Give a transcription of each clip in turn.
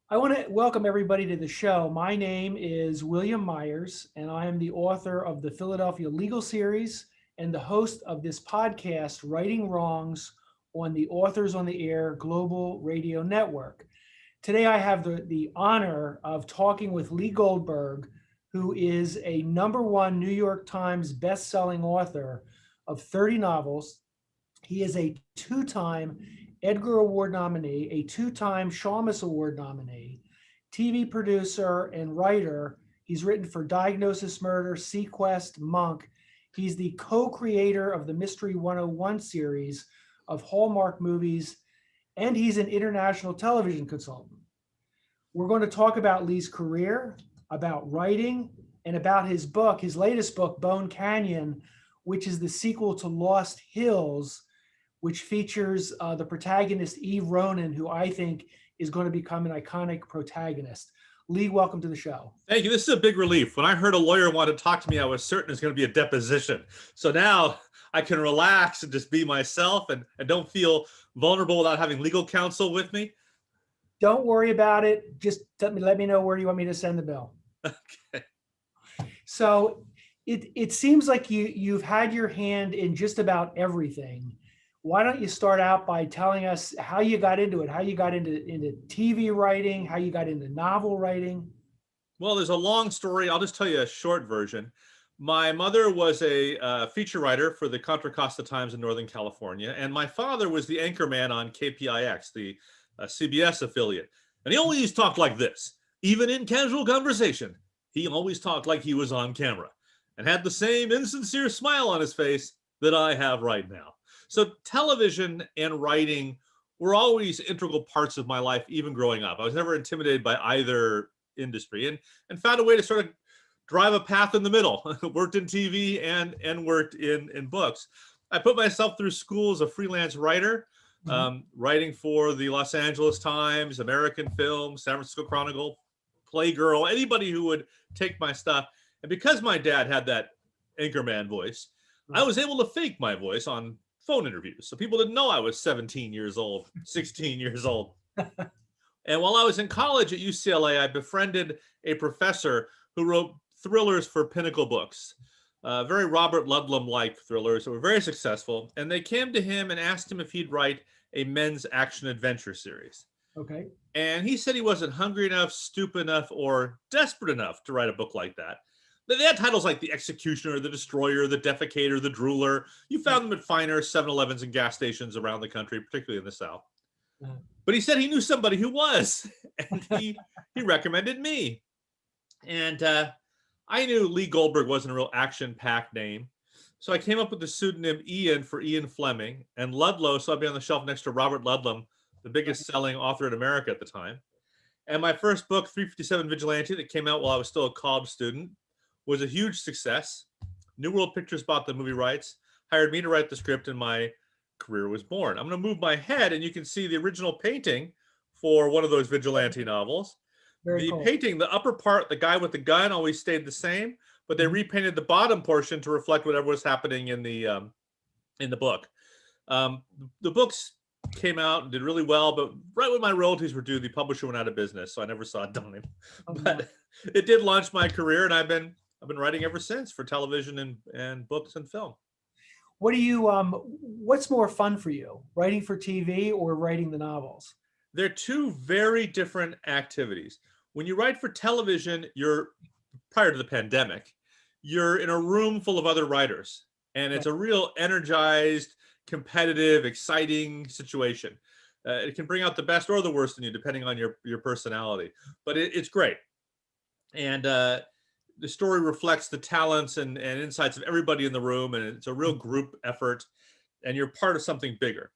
I want to welcome everybody to the show. My name is William Myers, and I am the author of the Philadelphia Legal Series and the host of this podcast, Writing Wrongs, on the Authors on the Air Global Radio Network. Today, I have the honor of talking with Lee Goldberg, who is a #1 New York Times best-selling author of 30 novels. He is a two-time Edgar Award nominee, a two-time Shamus Award nominee, TV producer and writer. He's written for Diagnosis Murder, SeaQuest, Monk. He's the co-creator of the Mystery 101 series of Hallmark movies, and he's an international television consultant. We're going to talk about Lee's career, about writing, and about his book, his latest book, Bone Canyon, which is the sequel to Lost Hills, which features the protagonist, Ronan, who I think is going to become an iconic protagonist. Lee, welcome to the show. Thank you. This is a big relief. When I heard a lawyer want to talk to me, I was certain it's going to be a deposition. So now I can relax and just be myself and don't feel vulnerable without having legal counsel with me. Don't worry about it. Just let me know where you want me to send the bill. Okay. So it seems like you've had your hand in just about everything. Why don't you start out by telling us how you got into it, how you got into TV writing, how you got into novel writing? Well, there's a long story. I'll just tell you a short version. My mother was a feature writer for the Contra Costa Times in Northern California, and my father was the anchor man on KPIX, the CBS affiliate. And he always talked like this. Even in casual conversation, he always talked like he was on camera and had the same insincere smile on his face that I have right now. So television and writing were always integral parts of my life, even growing up. I was never intimidated by either industry and found a way to sort of drive a path in the middle. Worked in TV and worked in books. I put myself through school as a freelance writer, writing for the Los Angeles Times, American Film, San Francisco Chronicle, Playgirl, anybody who would take my stuff. And because my dad had that anchorman voice, I was able to fake my voice on phone interviews. So people didn't know I was 17 years old, 16 years old. And while I was in college at UCLA, I befriended a professor who wrote thrillers for Pinnacle Books, very Robert Ludlum-like thrillers that were very successful. And they came to him and asked him if he'd write a men's action adventure series. Okay. And he said he wasn't hungry enough, stupid enough, or desperate enough to write a book like that. They had titles like The Executioner, The Destroyer, The Defecator, The Drooler. You found them at finer 7-Elevens and gas stations around the country, particularly in the South. But he said he knew somebody who was, and he recommended me. And I knew Lee Goldberg wasn't a real action-packed name. So I came up with the pseudonym Ian for Ian Fleming, and Ludlow, so I'd be on the shelf next to Robert Ludlum, the biggest selling author in America at the time. And my first book, 357 Vigilante, that came out while I was still a college student, was a huge success. New World Pictures bought the movie rights, hired me to write the script, and my career was born. I'm going to move my head, and you can see the original painting for one of those Vigilante novels. Very cool. Painting, the upper part, the guy with the gun always stayed the same, but they repainted the bottom portion to reflect whatever was happening in the book. The books came out and did really well, but right when my royalties were due, the publisher went out of business, so I never saw a dime. But it did launch my career, and I've been writing ever since for television and books and film. What do you what's more fun for you, writing for TV or writing the novels? They're two very different activities. When you write for television, you're, prior to the pandemic, you're in a room full of other writers, and it's a real energized, competitive, exciting situation. It can bring out the best or the worst in you, depending on your personality, but it's great. And the story reflects the talents and insights of everybody in the room, and it's a real group effort, and you're part of something bigger.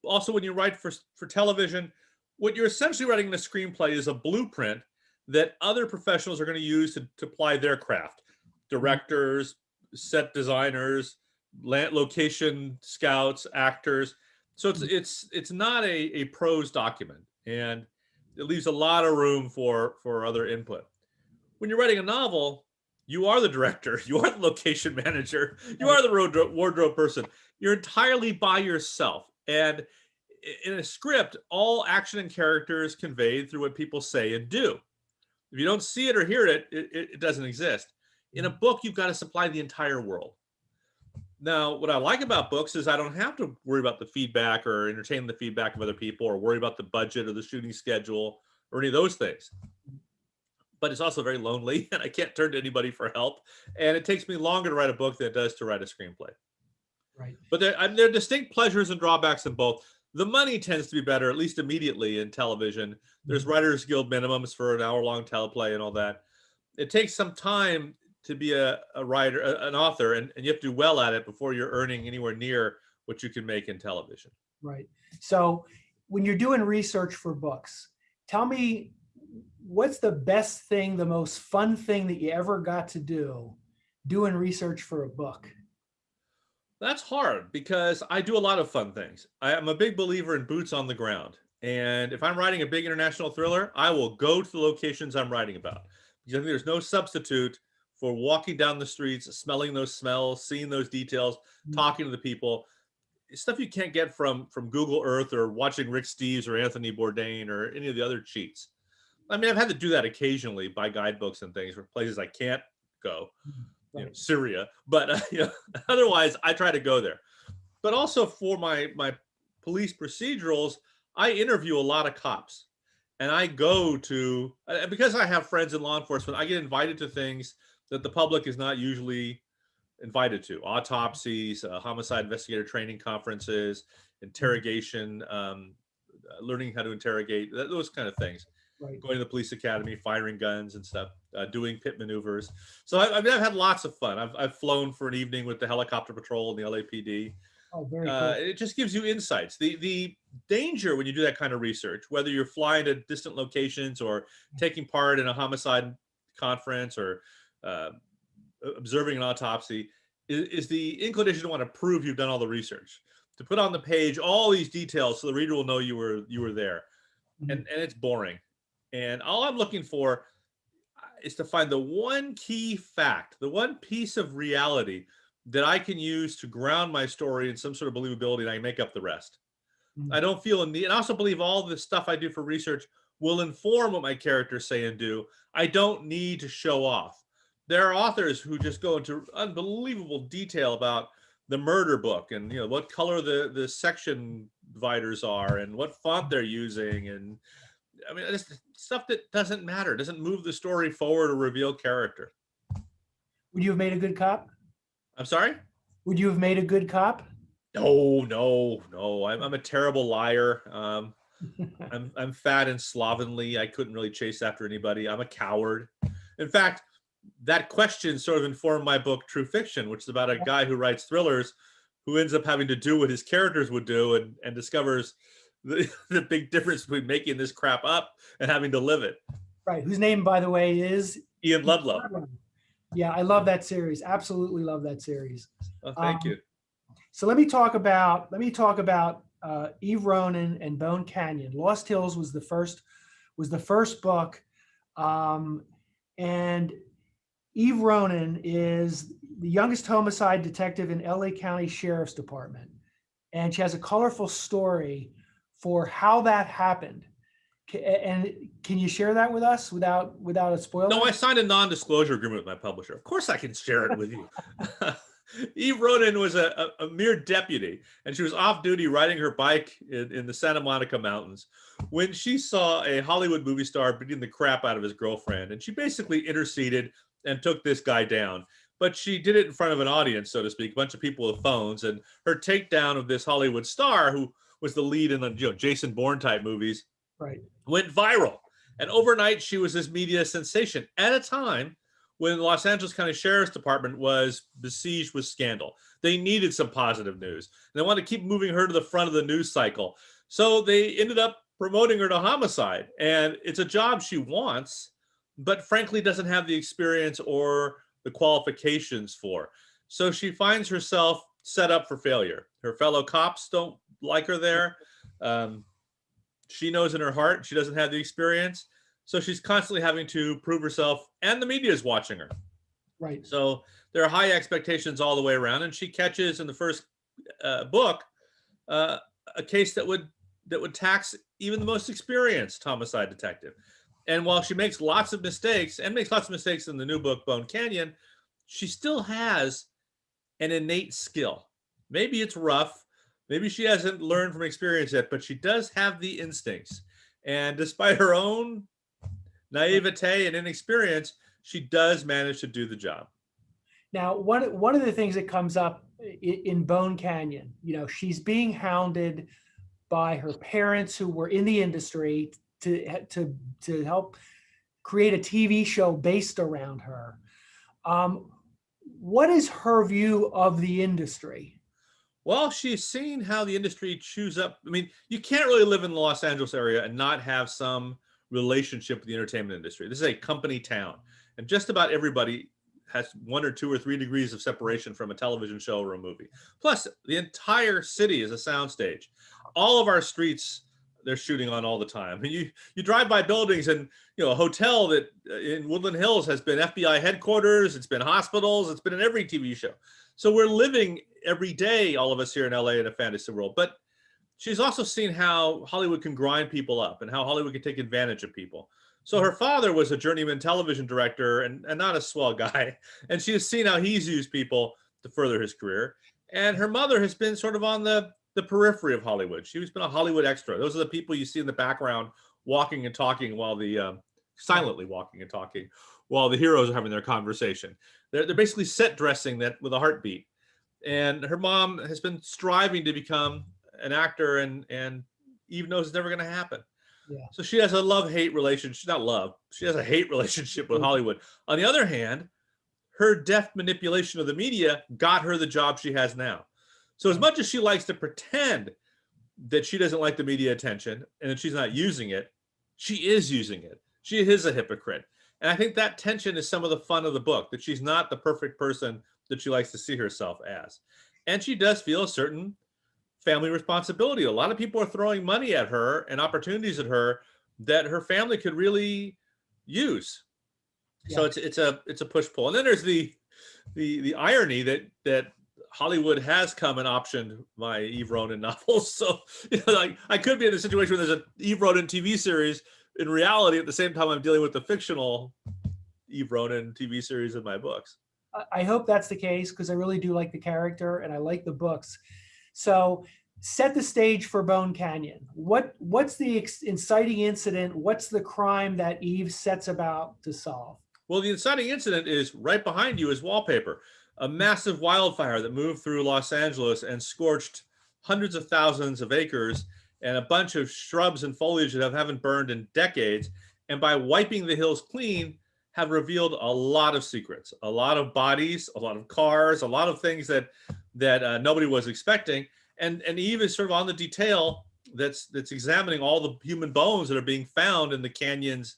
Also, when you write for television, what you're essentially writing in a screenplay is a blueprint that other professionals are going to use to apply their craft. Directors, set designers, location scouts, actors. So it's not a prose document, and it leaves a lot of room for other input. When you're writing a novel, you are the director, you are the location manager, you are the wardrobe person. You're entirely by yourself. And in a script, all action and character is conveyed through what people say and do. If you don't see it or hear it, it doesn't exist. In a book, you've got to supply the entire world. Now, what I like about books is I don't have to worry about the feedback or entertain the feedback of other people or worry about the budget or the shooting schedule or any of those things. But it's also very lonely and I can't turn to anybody for help. And it takes me longer to write a book than it does to write a screenplay. Right. But there are distinct pleasures and drawbacks in both. The money tends to be better, at least immediately in television. There's Writers Guild minimums for an hour-long teleplay and all that. It takes some time to be a writer, an author, and you have to do well at it before you're earning anywhere near what you can make in television. Right. So when you're doing research for books, tell me, what's the best thing, the most fun thing that you ever got to do doing research for a book? That's hard because I do a lot of fun things. I'm a big believer in boots on the ground. And if I'm writing a big international thriller, I will go to the locations I'm writing about. Because I think there's no substitute for walking down the streets, smelling those smells, seeing those details, talking to the people. It's stuff you can't get from Google Earth or watching Rick Steves or Anthony Bourdain or any of the other cheats. I mean, I've had to do that occasionally by guidebooks and things for places I can't go, Syria. But otherwise, I try to go there. But also for my police procedurals, I interview a lot of cops. And I go to, because I have friends in law enforcement, I get invited to things that the public is not usually invited to. Autopsies, homicide investigator training conferences, interrogation, learning how to interrogate, those kind of things. Right. Going to the police academy, firing guns and stuff, doing pit maneuvers. So I've had lots of fun. I've flown for an evening with the helicopter patrol and the LAPD. Oh, very cool. It just gives you insights. The danger when you do that kind of research, whether you're flying to distant locations or taking part in a homicide conference or observing an autopsy, is the inclination to want to prove you've done all the research, to put on the page all these details so the reader will know you were there. And it's boring. And all I'm looking for is to find the one key fact, the one piece of reality that I can use to ground my story in some sort of believability, and I make up the rest. I don't feel a need, and I also believe all the stuff I do for research will inform what my characters say and do. I don't need to show off. There are authors who just go into unbelievable detail about the murder book and what color the section dividers are and what font they're using, and I mean, it's stuff that doesn't matter, doesn't move the story forward or reveal character. Would you have made a good cop? I'm sorry? Would you have made a good cop? No. I'm a terrible liar. I'm fat and slovenly. I couldn't really chase after anybody. I'm a coward. In fact, that question sort of informed my book, True Fiction, which is about a guy who writes thrillers who ends up having to do what his characters would do and discovers the big difference between making this crap up and having to live it. Right. Whose name, by the way, is Ian Ludlow. Yeah, I love that series. Absolutely love that series. Oh, thank you. So let me talk about Eve Ronan and Bone Canyon. Lost Hills was the first book, and Eve Ronan is the youngest homicide detective in LA County Sheriff's Department, and she has a colorful story for how that happened. And can you share that with us without a spoiler? No, I signed a non-disclosure agreement with my publisher. Of course I can share it with you. Eve Ronan was a mere deputy, and she was off duty riding her bike in the Santa Monica Mountains when she saw a Hollywood movie star beating the crap out of his girlfriend. And she basically interceded and took this guy down. But she did it in front of an audience, so to speak, a bunch of people with phones. And her takedown of this Hollywood star, who was the lead in the Jason Bourne type movies, right, went viral. And overnight, she was this media sensation at a time when the Los Angeles County Sheriff's Department was besieged with scandal. They needed some positive news. And they wanted to keep moving her to the front of the news cycle. So they ended up promoting her to homicide. And it's a job she wants, but frankly doesn't have the experience or the qualifications for. So she finds herself set up for failure. Her fellow cops don't like her there. She knows in her heart she doesn't have the experience. So she's constantly having to prove herself, and the media is watching her. Right. So there are high expectations all the way around, and she catches in the first book a case that would that would tax even the most experienced homicide detective. And while she makes lots of mistakes, and makes lots of mistakes in the new book, Bone Canyon, she still has an innate skill. Maybe it's rough. Maybe she hasn't learned from experience yet, but she does have the instincts. And despite her own naivete and inexperience, she does manage to do the job. Now, one of the things that comes up in Bone Canyon, she's being hounded by her parents who were in the industry to help create a TV show based around her. What is her view of the industry? Well, she's seen how the industry chews up. I mean, you can't really live in the Los Angeles area and not have some relationship with the entertainment industry. This is a company town, and just about everybody has 1 or 2 or 3 degrees of separation from a television show or a movie. Plus, the entire city is a soundstage. All of our streets, they're shooting on all the time. And you drive by buildings, and a hotel that in Woodland Hills has been FBI headquarters, it's been hospitals, it's been in every TV show. So we're living every day, all of us here in LA, in a fantasy world. But she's also seen how Hollywood can grind people up and how Hollywood can take advantage of people. So her father was a journeyman television director and not a swell guy. And she has seen how he's used people to further his career. And her mother has been sort of on the periphery of Hollywood. She's been a Hollywood extra. Those are the people you see in the background walking and talking while silently walking and talking while the heroes are having their conversation. They're basically set dressing that with a heartbeat. And her mom has been striving to become an actor, and Eve knows it's never going to happen. Yeah. So she has a love-hate relationship. Not love. She has a hate relationship with Hollywood. On the other hand, her deft manipulation of the media got her the job she has now. So as much as she likes to pretend that she doesn't like the media attention and that she's not using it, she is using it. She is a hypocrite. And I think that tension is some of the fun of the book, that she's not the perfect person that she likes to see herself as. And she does feel a certain family responsibility. A lot of people are throwing money at her and opportunities at her that her family could really use. So it's a push pull. And then there's the irony that Hollywood has come and optioned my Eve Ronan novels. So like I could be in a situation where there's an Eve Ronan TV series. In reality, at the same time, I'm dealing with the fictional Eve Ronan TV series in my books. I hope that's the case, because I really do like the character and I like the books. So set the stage for Bone Canyon. What's the inciting incident? What's the crime that Eve sets about to solve? Well, the inciting incident is right behind you is wallpaper. A massive wildfire that moved through Los Angeles and scorched hundreds of thousands of acres and a bunch of shrubs and foliage that haven't burned in decades. And by wiping the hills clean, have revealed a lot of secrets, a lot of bodies, a lot of cars, a lot of things that nobody was expecting. And Eve is sort of on the detail that's examining all the human bones that are being found in the canyons.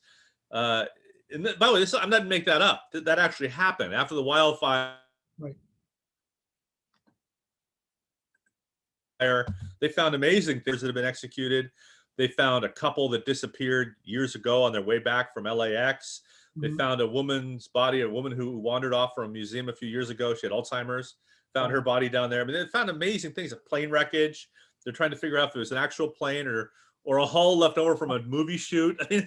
By the way, I'm not going to make that up. That actually happened after the wildfire. Right. They found amazing things that have been executed. They found a couple that disappeared years ago on their way back from LAX. They found a woman's body, a woman who wandered off from a museum a few years ago. She had Alzheimer's, found her body down there. I mean, they found amazing things, a plane wreckage. They're trying to figure out if it was an actual plane or a hull left over from a movie shoot. I mean,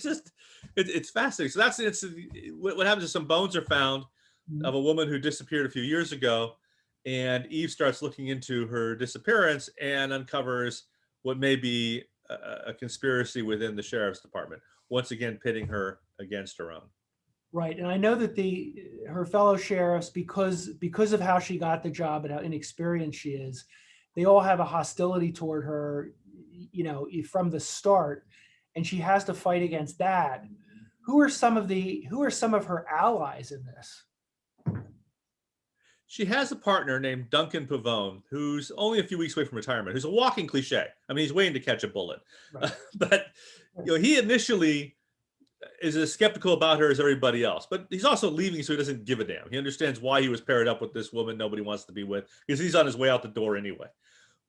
it's fascinating. So what happens is some bones are found of a woman who disappeared a few years ago, and Eve starts looking into her disappearance and uncovers what may be a conspiracy within the sheriff's department, once again pitting her against her own. Right. And I know that her fellow sheriffs, because of how she got the job and how inexperienced she is, they all have a hostility toward her, from the start, and she has to fight against that. Who are some of her allies in this? She has a partner named Duncan Pavone, who's only a few weeks away from retirement, who's a walking cliche. I mean, he's waiting to catch a bullet. Right. But he initially is as skeptical about her as everybody else, but he's also leaving, so he doesn't give a damn. He understands why he was paired up with this woman nobody wants to be with, because he's on his way out the door anyway.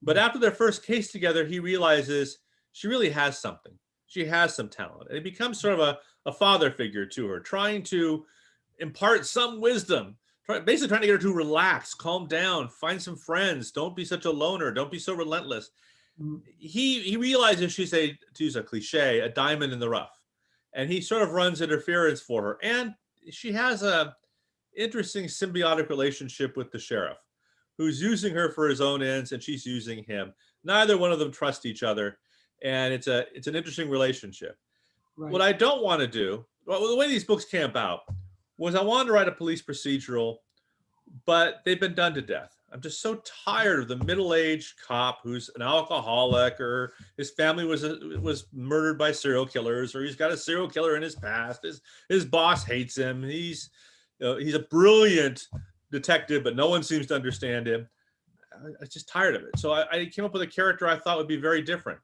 But after their first case together, he realizes she really has something. She has some talent, and he becomes sort of a father figure to her, trying to impart some wisdom, basically trying to get her to relax, calm down, find some friends, don't be such a loner, don't be so relentless. He realizes she's to use a cliche, a diamond in the rough, and he sort of runs interference for her. And she has a interesting symbiotic relationship with the sheriff, who's using her for his own ends, and she's using him. Neither one of them trust each other, and it's an interesting relationship. Right. What I don't want to do, well, the way these books came about, was I wanted to write a police procedural, but they've been done to death. I'm just so tired of the middle-aged cop who's an alcoholic, or his family was murdered by serial killers, or he's got a serial killer in his past. His boss hates him. He's a brilliant detective, but no one seems to understand him. I'm just tired of it. So I came up with a character I thought would be very different,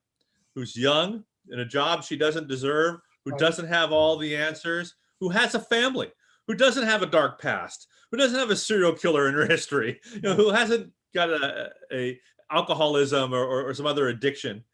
who's young, in a job she doesn't deserve, who doesn't have all the answers, who has a family, who doesn't have a dark past, who doesn't have a serial killer in her history, who hasn't got a alcoholism or some other addiction.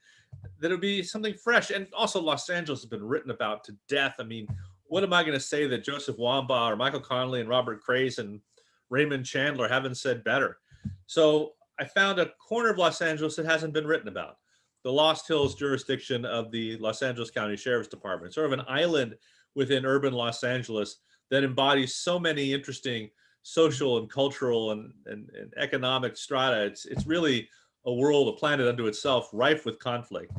That would be something fresh. And also Los Angeles has been written about to death. I mean, what am I going to say that Joseph Wambaugh or Michael Connelly and Robert Craze and Raymond Chandler haven't said better? So I found a corner of Los Angeles that hasn't been written about. The Lost Hills jurisdiction of the Los Angeles County Sheriff's Department, sort of an island within urban Los Angeles that embodies so many interesting social and cultural and economic strata. It's really a world, a planet unto itself, rife with conflict.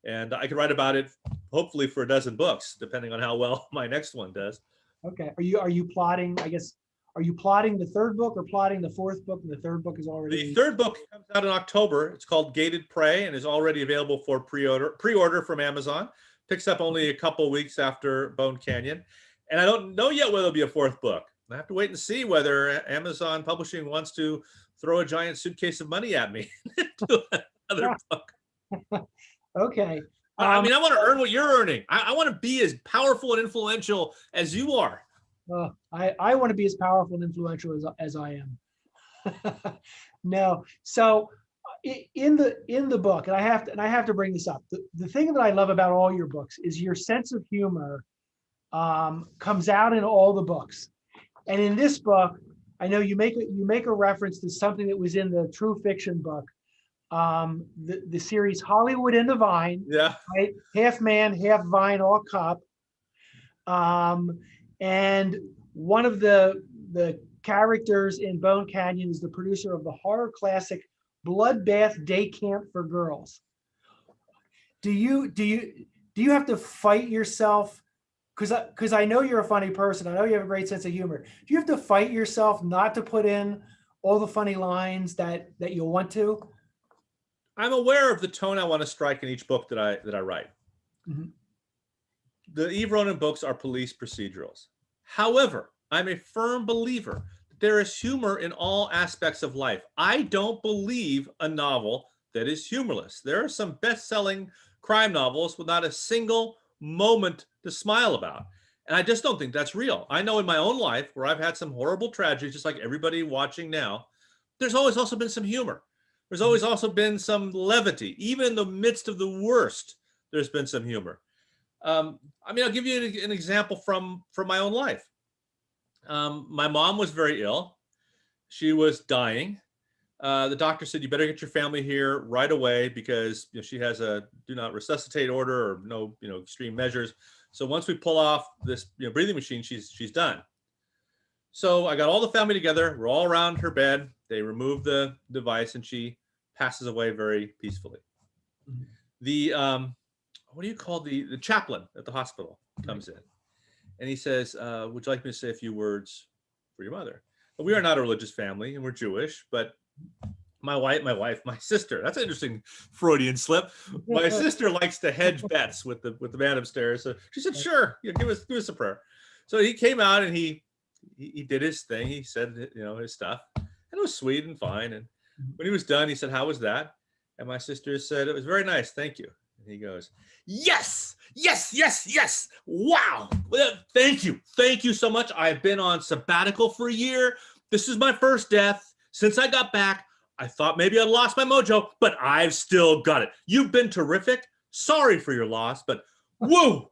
And I could write about it, hopefully, for a dozen books, depending on how well my next one does. Okay. Are you plotting, I guess, are you plotting the third book or plotting the fourth book? And the third book is already... The third book comes out in October. It's called Gated Prey and is already available for pre-order from Amazon. Picks up only a couple weeks after Bone Canyon. And I don't know yet whether there'll be a fourth book. I have to wait and see whether Amazon Publishing wants to throw a giant suitcase of money at me to another book. Okay. I mean, I want to earn what you're earning. I want to be as powerful and influential as you are. I want to be as powerful and influential as I am. No. So in the book, and I have to bring this up. The thing that I love about all your books is your sense of humor comes out in all the books. And in this book, I know you make a reference to something that was in the true fiction book, the series Hollywood and the Vine. Yeah. Right? Half man, half vine, all cop. And one of the characters in Bone Canyon is the producer of the horror classic Bloodbath Day Camp for Girls. Do you have to fight yourself? Because I know you're a funny person. I know you have a great sense of humor. Do you have to fight yourself not to put in all the funny lines that you want to? I'm aware of the tone I want to strike in each book that I write. Mm-hmm. The Eve Ronan books are police procedurals. However, I'm a firm believer that there is humor in all aspects of life. I don't believe a novel that is humorless. There are some best-selling crime novels with not a single moment to smile about. And I just don't think that's real. I know in my own life where I've had some horrible tragedies, just like everybody watching now, there's always also been some humor. There's always also been some levity. Even in the midst of the worst, there's been some humor. I mean, I'll give you an example from my own life. My mom was very ill. She was dying. The doctor said, you better get your family here right away because she has a do not resuscitate order or no extreme measures. So once we pull off this breathing machine, she's done. So I got all the family together. We're all around her bed. They remove the device and she passes away very peacefully. Mm-hmm. The what do you call the chaplain at the hospital comes in and he says, would you like me to say a few words for your mother? Well, we are not a religious family and we're Jewish, but my sister, that's an interesting Freudian slip. My sister likes to hedge bets with the man upstairs. So she said, sure, give us a prayer. So he came out and he did his thing. He said, his stuff and it was sweet and fine. And when he was done, he said, how was that? And my sister said, it was very nice. Thank you. And he goes, yes. Wow. Thank you. Thank you so much. I've been on sabbatical for a year. This is my first death. Since I got back, I thought maybe I'd lost my mojo, but I've still got it. You've been terrific. Sorry for your loss, but woo.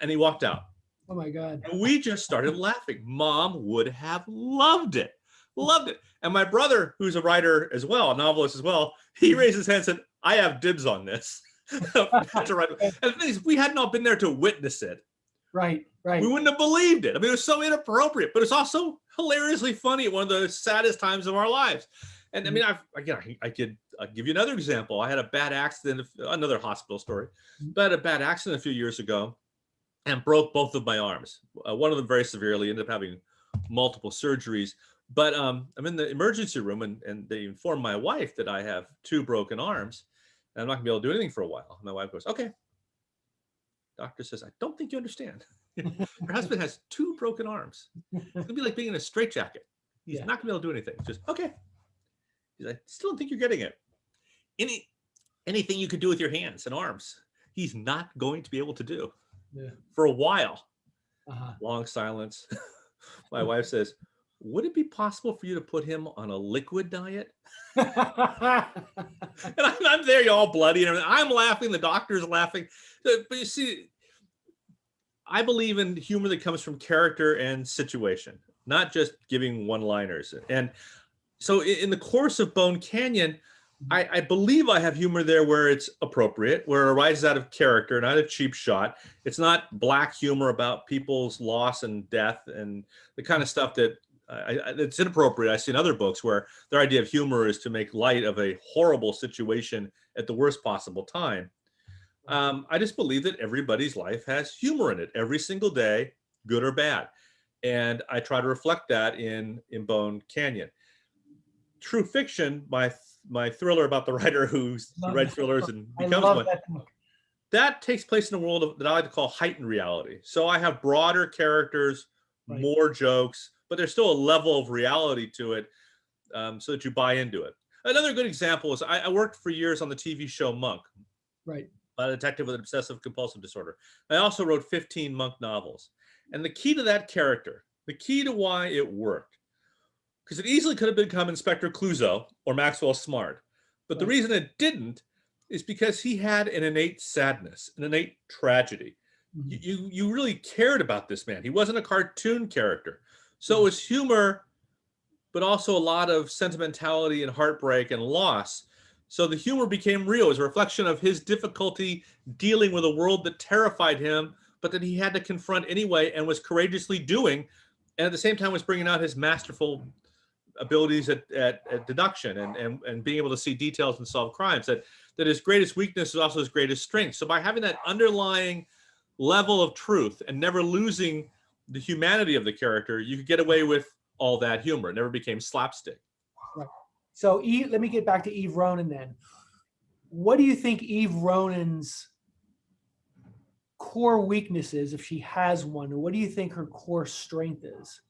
And he walked out. Oh my God. And we just started laughing. Mom would have loved it. And my brother, who's a writer as well, a novelist as well, he raised his hand and said, I have dibs on this. To write. And the thing is, we had not been there to witness it. Right. We wouldn't have believed it. I mean, it was so inappropriate, but it's also hilariously funny at one of the saddest times of our lives. And I mean, I could give you another example. I had a bad accident, another hospital story, but I had a bad accident a few years ago and broke both of my arms. One of them very severely, ended up having multiple surgeries. But I'm in the emergency room and they informed my wife that I have 2 broken arms and I'm not gonna be able to do anything for a while. My wife goes, okay. Doctor says, I don't think you understand. Your husband has 2 broken arms. It's gonna be like being in a straitjacket. He's not gonna be able to do anything. Just, okay. He's like, I still don't think you're getting it. Anything you could do with your hands and arms, he's not going to be able to do for a while. Long silence. My wife says, would it be possible for you to put him on a liquid diet? And I'm there, you're all bloody and everything. I'm laughing, the doctor's laughing. But you see, I believe in humor that comes from character and situation, not just giving one-liners. And so in the course of Bone Canyon, I believe I have humor there where it's appropriate, where it arises out of character, not a cheap shot. It's not black humor about people's loss and death and the kind of stuff that it's inappropriate. I see in other books where their idea of humor is to make light of a horrible situation at the worst possible time. I just believe that everybody's life has humor in it every single day, good or bad. And I try to reflect that in Bone Canyon. True Fiction, my thriller about the writer who writes thrillers and becomes one, that takes place in a world that I like to call heightened reality. So I have broader characters, more jokes, but there's still a level of reality to it so that you buy into it. Another good example is I worked for years on the TV show Monk. Right. A detective with an obsessive compulsive disorder. I also wrote 15 Monk novels. And the key to that character, the key to why it worked, because it easily could have become Inspector Clouseau or Maxwell Smart. But the reason it didn't is because he had an innate sadness, an innate tragedy. You really cared about this man. He wasn't a cartoon character. So it was humor, but also a lot of sentimentality and heartbreak and loss. So the humor became real. It was a reflection of his difficulty dealing with a world that terrified him, but that he had to confront anyway and was courageously doing, and at the same time was bringing out his masterful abilities at deduction and being able to see details and solve crimes. That his greatest weakness is also his greatest strength. So by having that underlying level of truth and never losing the humanity of the character, you could get away with all that humor. It never became slapstick. Right. So let me get back to Eve Ronan then. What do you think Eve Ronan's core weakness is, if she has one? Or what do you think her core strength is?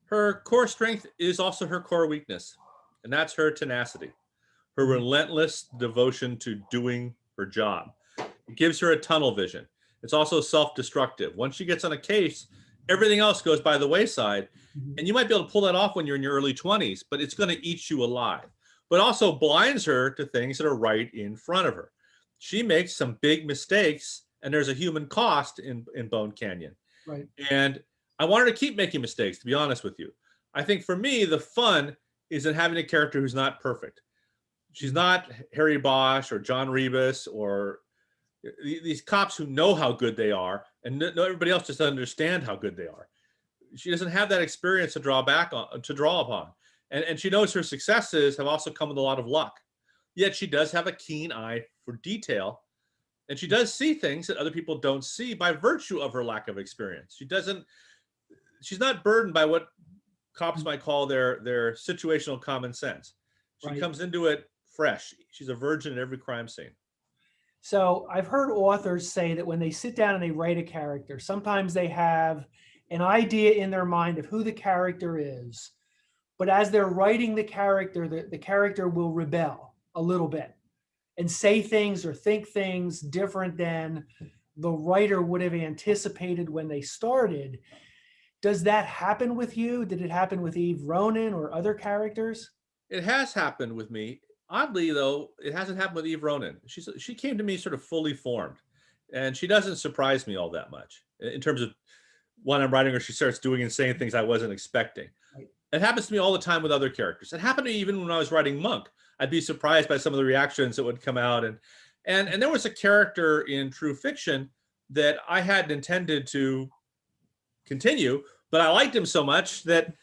Her core strength is also her core weakness, and that's her tenacity, her relentless devotion to doing her job. It gives her a tunnel vision. It's also self-destructive. Once she gets on a case, everything else goes by the wayside. And you might be able to pull that off when you're in your early 20s, but it's going to eat you alive. But also blinds her to things that are right in front of her. She makes some big mistakes, and there's a human cost in Bone Canyon. Right. And I want her to keep making mistakes, to be honest with you. I think for me, the fun is in having a character who's not perfect. She's not Harry Bosch or John Rebus or these cops who know how good they are, and everybody else just doesn't understand how good they are. She doesn't have that experience to draw upon. And she knows her successes have also come with a lot of luck. Yet she does have a keen eye for detail. And she does see things that other people don't see by virtue of her lack of experience. She's not burdened by what cops might call their situational common sense. She comes into it fresh. She's a virgin at every crime scene. So I've heard authors say that when they sit down and they write a character, sometimes they have an idea in their mind of who the character is, but as they're writing the character will rebel a little bit and say things or think things different than the writer would have anticipated when they started. Does that happen with you? Did it happen with Eve Ronan or other characters? It has happened with me. Oddly, though, it hasn't happened with Eve Ronan. She came to me sort of fully formed, and she doesn't surprise me all that much in terms of when I'm writing her, she starts doing and saying things I wasn't expecting. Right. It happens to me all the time with other characters. It happened to me even when I was writing Monk. I'd be surprised by some of the reactions that would come out. And there was a character in True Fiction that I hadn't intended to continue, but I liked him so much that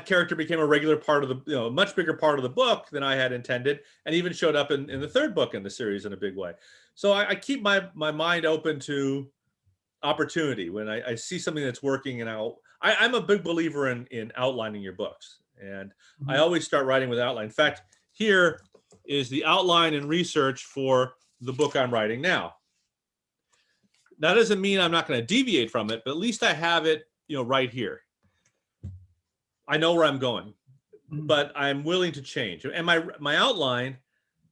character became a regular part of the, a much bigger part of the book than I had intended, and even showed up in the third book in the series in a big way. So I keep my mind open to opportunity when I see something that's working, and I'm a big believer in outlining your books, and I always start writing with outline. In fact, here is the outline and research for the book I'm writing now. That doesn't mean I'm not going to deviate from it, but at least I have it, right here. I know where I'm going, but I'm willing to change. And my outline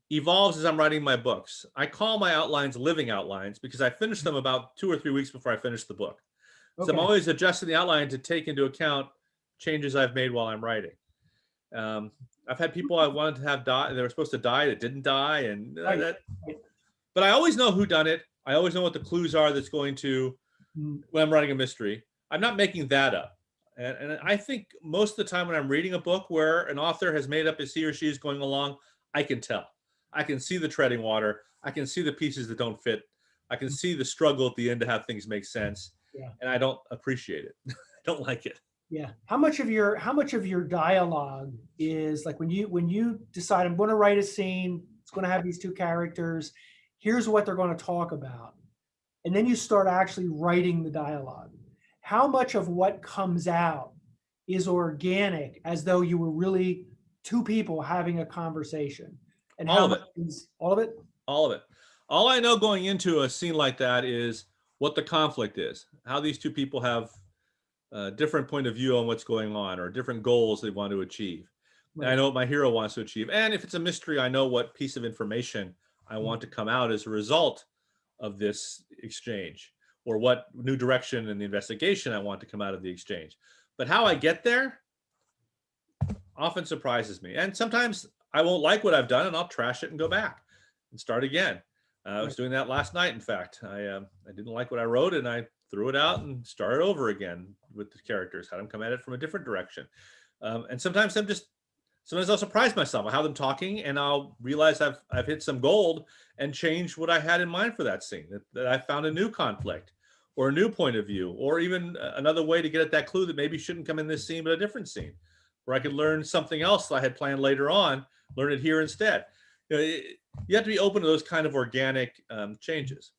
evolves as I'm writing my books. I call my outlines living outlines because I finish them about 2 or 3 weeks before I finish the book. Okay. So I'm always adjusting the outline to take into account changes I've made while I'm writing. I've had people I wanted to have die, they were supposed to die, that didn't die, and but I always know who done it. I always know what the clues are that's going to, when I'm writing a mystery. I'm not making that up. And I think most of the time when I'm reading a book where an author has made up as he or she is going along, I can tell. I can see the treading water. I can see the pieces that don't fit. I can see the struggle at the end to have things make sense. Yeah. And I don't appreciate it. I don't like it. Yeah. How much of your dialogue is like when you decide I'm going to write a scene, it's going to have these two characters, here's what they're going to talk about, and then you start actually writing the dialogue. How much of what comes out is organic, as though you were really two people having a conversation? And all of it. All of it? All of it. All I know going into a scene like that is what the conflict is, how these two people have a different point of view on what's going on, or different goals they want to achieve. Right. I know what my hero wants to achieve. And if it's a mystery, I know what piece of information I want to come out as a result of this exchange, or what new direction in the investigation I want to come out of the exchange. But how I get there often surprises me. And sometimes I won't like what I've done, and I'll trash it and go back and start again. I was doing that last night, in fact. I didn't like what I wrote, and I threw it out and started over again with the characters, had them come at it from a different direction. And sometimes I'll surprise myself. I'll have them talking, and I'll realize I've hit some gold and changed what I had in mind for that scene, that I found a new conflict or a new point of view, or even another way to get at that clue that maybe shouldn't come in this scene, but a different scene, where I could learn something else I had planned later on, learn it here instead. You have to be open to those kind of organic changes.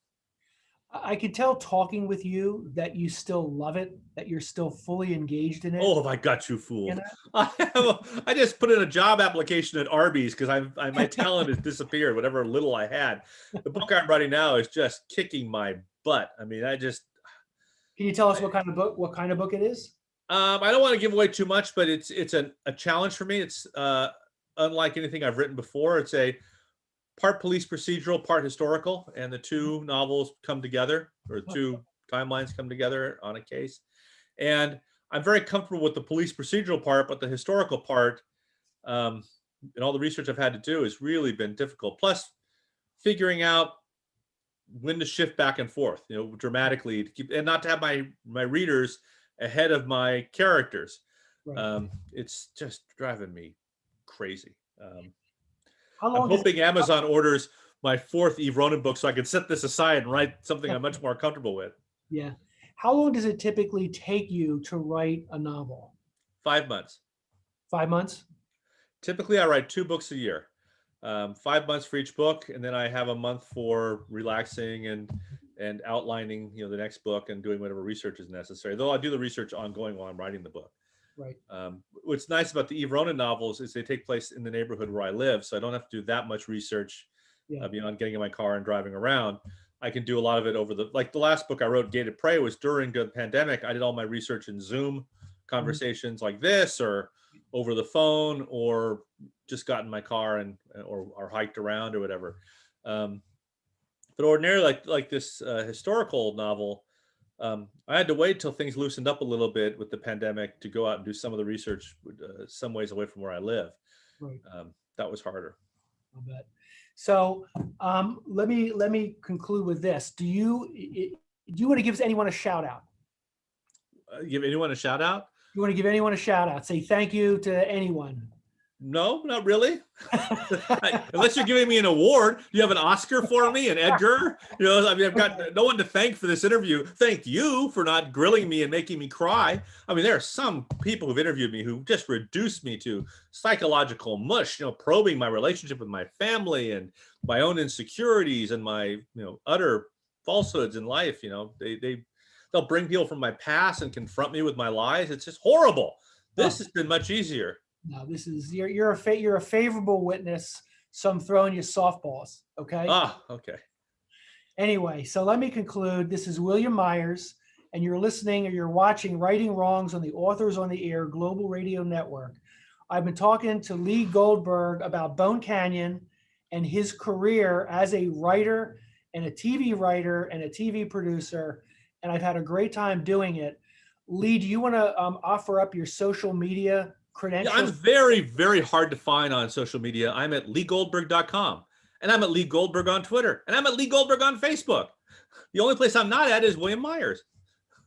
I can tell talking with you that you still love it, that you're still fully engaged in it. Oh, have I got you fooled? I just put in a job application at Arby's because my talent has disappeared, whatever little I had. The book I'm writing now is just kicking my butt. I mean, Can you tell us what kind of book it is? I don't want to give away too much, but it's a challenge for me. It's unlike anything I've written before. It's a part police procedural, part historical, and the two novels come together, or two timelines come together on a case. And I'm very comfortable with the police procedural part, but the historical part, and all the research I've had to do, has really been difficult. Plus, figuring out when to shift back and forth, dramatically, to keep, and not to have my readers ahead of my characters. Right. It's just driving me crazy. I'm hoping Amazon orders my 4th Eve Ronan book so I can set this aside and write something I'm much more comfortable with. Yeah. How long does it typically take you to write a novel? 5 months. 5 months? Typically, I write 2 books a year. 5 months for each book, and then I have a month for relaxing and outlining, the next book, and doing whatever research is necessary. Though I do the research ongoing while I'm writing the book. Right. What's nice about the Eve Ronan novels is they take place in the neighborhood where I live, so I don't have to do that much research beyond getting in my car and driving around. I can do a lot of it over the last book I wrote, Gated Prey, was during the pandemic. I did all my research in Zoom conversations like this, or over the phone, or just got in my car or hiked around or whatever. But ordinarily, like this historical novel, I had to wait till things loosened up a little bit with the pandemic to go out and do some of the research some ways away from where I live. Right. That was harder. I'll bet. So let me conclude with this. Do you want to give anyone a shout out? Give anyone a shout out? You want to give anyone a shout out? Say thank you to anyone. No, not really. Unless you're giving me an award. Do you have an Oscar for me, an Edgar? You know, I mean, I've got no one to thank for this interview. Thank you for not grilling me and making me cry. I mean, there are some people who've interviewed me who just reduced me to psychological mush, you know, probing my relationship with my family and my own insecurities and my, you know, utter falsehoods in life. You know, they'll bring people from my past and confront me with my lies. It's just horrible. This has been much easier. No, this is you're a favorable witness, so I'm throwing you softballs. Okay. Okay. Anyway, so let me conclude. This is William Myers, and you're listening or you're watching Righting Wrongs on the Authors on the Air Global Radio Network. I've been talking to Lee Goldberg about Bone Canyon and his career as a writer and a TV writer and a TV producer, and I've had a great time doing it. Lee, do you want to offer up your social media credentials? Yeah, I'm very, very hard to find on social media. I'm at leegoldberg.com, and I'm at Lee Goldberg on Twitter, and I'm at Lee Goldberg on Facebook. The only place I'm not at is William Myers.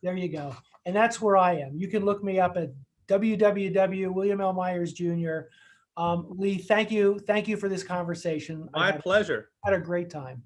There you go. And that's where I am. You can look me up at www. William L. Myers Jr. Lee, thank you. Thank you for this conversation. My pleasure. Had a great time.